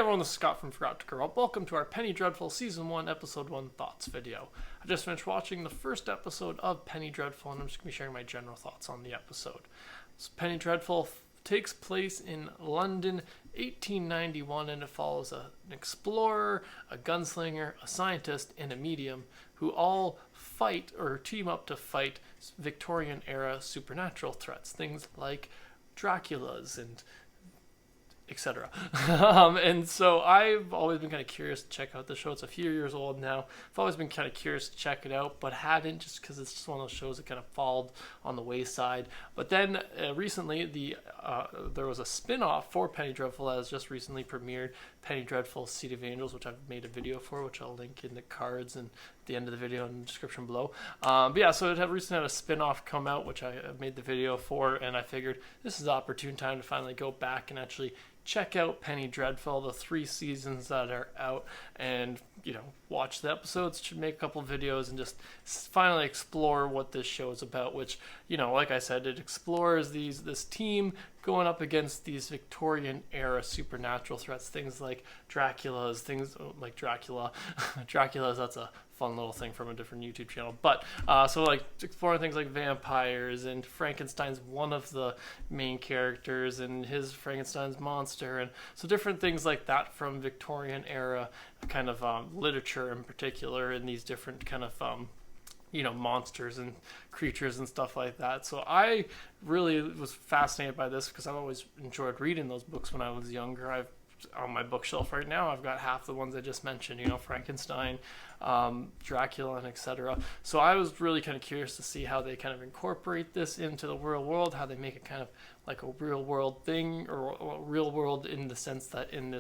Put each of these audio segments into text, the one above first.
everyone, this is Scott from Forgot to Grow Up. Welcome to our Penny Dreadful Season 1, Episode 1 Thoughts video. I just finished watching the first episode of Penny Dreadful, and I'm just going to be sharing my general thoughts on the episode. So Penny Dreadful takes place in London, 1891, and it follows an explorer, a gunslinger, a scientist, and a medium who all fight or team up to fight Victorian-era supernatural threats, things like Draculas and etc. And so I've always been kind of curious to check out the show. It's a few years old now. I've always been kind of curious to check it out, but hadn't, just because it's just one of those shows that kind of fallen on the wayside. But then recently, there was a spin-off for Penny Dreadful that has just recently premiered, Penny Dreadful Seed of Angels, which I've made a video for, which I'll link in the cards and the end of the video in the description below. But yeah, so it had recently had a spin-off come out, which I made the video for, and I figured this is the opportune time to finally go back and actually check out Penny Dreadful, the 3 seasons that are out, and, you know, watch the episodes, make a couple videos, and just finally explore what this show is about, which, you know, like I said, it explores this team going up against these Victorian-era supernatural threats, things like Dracula's, things like Dracula's, that's a fun little thing from a different YouTube channel, but so like exploring things like vampires, and Frankenstein's one of the main characters, and his Frankenstein's monster, and so different things like that from Victorian era kind of literature in particular, and these different kind of you know, monsters and creatures and stuff like that. So I really was fascinated by this because I've always enjoyed reading those books when I was younger. I've on my bookshelf right now, I've got half the ones I just mentioned, you know, Frankenstein, Dracula, and etc. So I was really kind of curious to see how they kind of incorporate this into the real world, how they make it kind of like a real world thing, or real world in the sense that in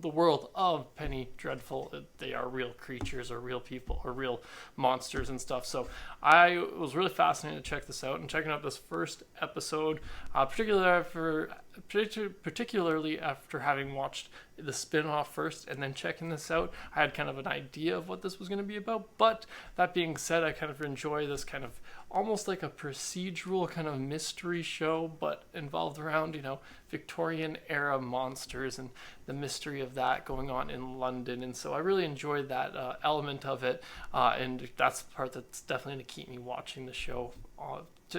the world of Penny Dreadful, they are real creatures or real people or real monsters and stuff. So I was really fascinated to check this out, and checking out this first episode, particularly after having watched the spin-off first and then checking this out, I had kind of an idea of what this was going to be about. But that being said, I kind of enjoy this kind of almost like a procedural kind of mystery show, but involved around, you know, Victorian era monsters and the mystery of that going on in London. And so I really enjoyed that element of it, and that's the part that's definitely going to keep me watching the show,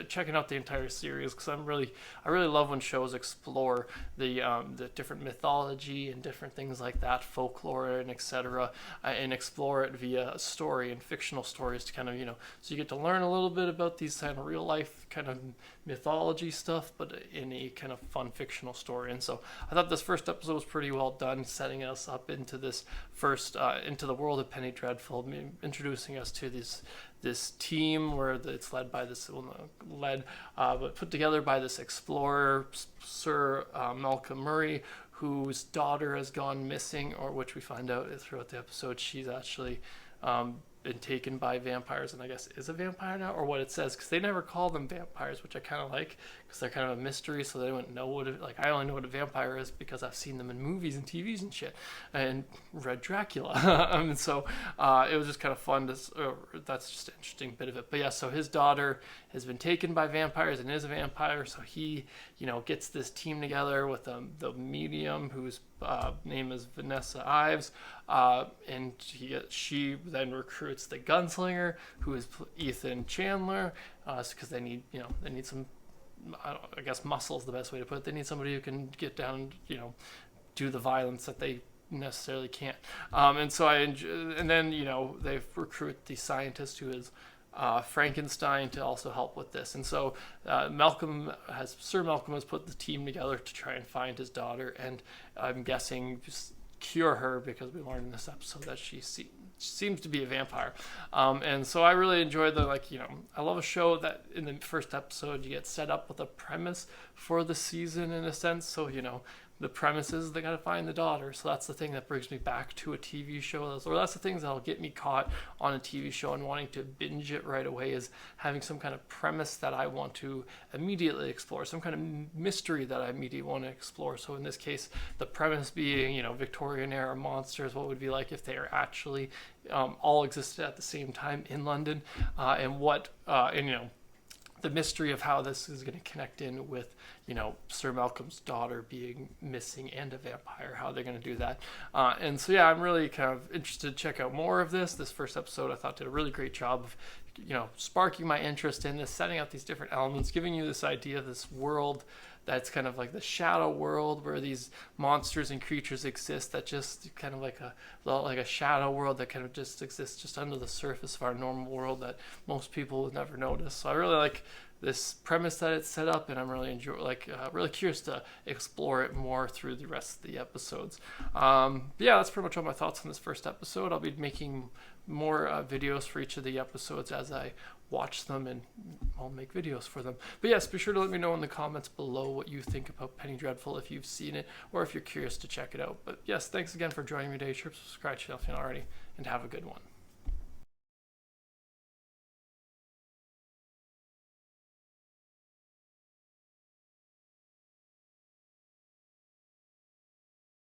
checking out the entire series, because I really love when shows explore the different mythology and different things like that, folklore and etc., and explore it via story and fictional stories to kind of, you know, so you get to learn a little bit about these kind of real life kind of mythology stuff, but in a kind of fun fictional story. And so I thought this first episode was pretty well done, setting us up into this first into the world of Penny Dreadful, introducing us to this team where it's led by this but put together by this explorer, Sir Malcolm Murray, whose daughter has gone missing, or which we find out throughout the episode she's actually been taken by vampires, and I guess is a vampire now, or what it says, because they never call them vampires, which I kind of like, because they're kind of a mystery, so they wouldn't know what I only know what a vampire is because I've seen them in movies and TVs and shit, and read Dracula. And so it was just kind of fun that's just an interesting bit of it. But yeah, so his daughter has been taken by vampires and is a vampire, so he, you know, gets this team together with the medium, whose name is Vanessa Ives, and she then recruits the gunslinger, who is Ethan Chandler, because they need some, I guess muscle is the best way to put it. They need somebody who can get down and, you know, do the violence that they necessarily can't. And so and then, you know, they recruit the scientist, who is Frankenstein, to also help with this. And so Sir Malcolm has put the team together to try and find his daughter, and I'm guessing just cure her, because we learned in this episode that she seems to be a vampire. And so I really enjoyed I love a show that in the first episode you get set up with a premise for the season, in a sense. So, you know, the premise is they got to find the daughter. So that's the thing that brings me back to a TV show. Or that's the things that'll get me caught on a TV show and wanting to binge it right away, is having some kind of premise that I want to immediately explore, some kind of mystery that I immediately want to explore. So in this case, the premise being, you know, Victorian era monsters, what would it be like if they are actually all existed at the same time in London, and you know, the mystery of how this is going to connect in with, you know, Sir Malcolm's daughter being missing and a vampire, how they're going to do that. And so, yeah, I'm really kind of interested to check out more of this. This first episode, I thought, did a really great job of, you know, sparking my interest in this, setting out these different elements, giving you this idea of this world that's kind of like the shadow world where these monsters and creatures exist, that just kind of like a shadow world that kind of just exists just under the surface of our normal world that most people would never notice. So I really like this premise that it's set up, and I'm really really curious to explore it more through the rest of the episodes. Yeah, that's pretty much all my thoughts on this first episode. I'll be making more videos for each of the episodes as I watch them, and I'll make videos for them. But yes, be sure to let me know in the comments below what you think about Penny Dreadful, if you've seen it or if you're curious to check it out. But yes, thanks again for joining me today. Sure, subscribe to the channel if you haven't already, and have a good one.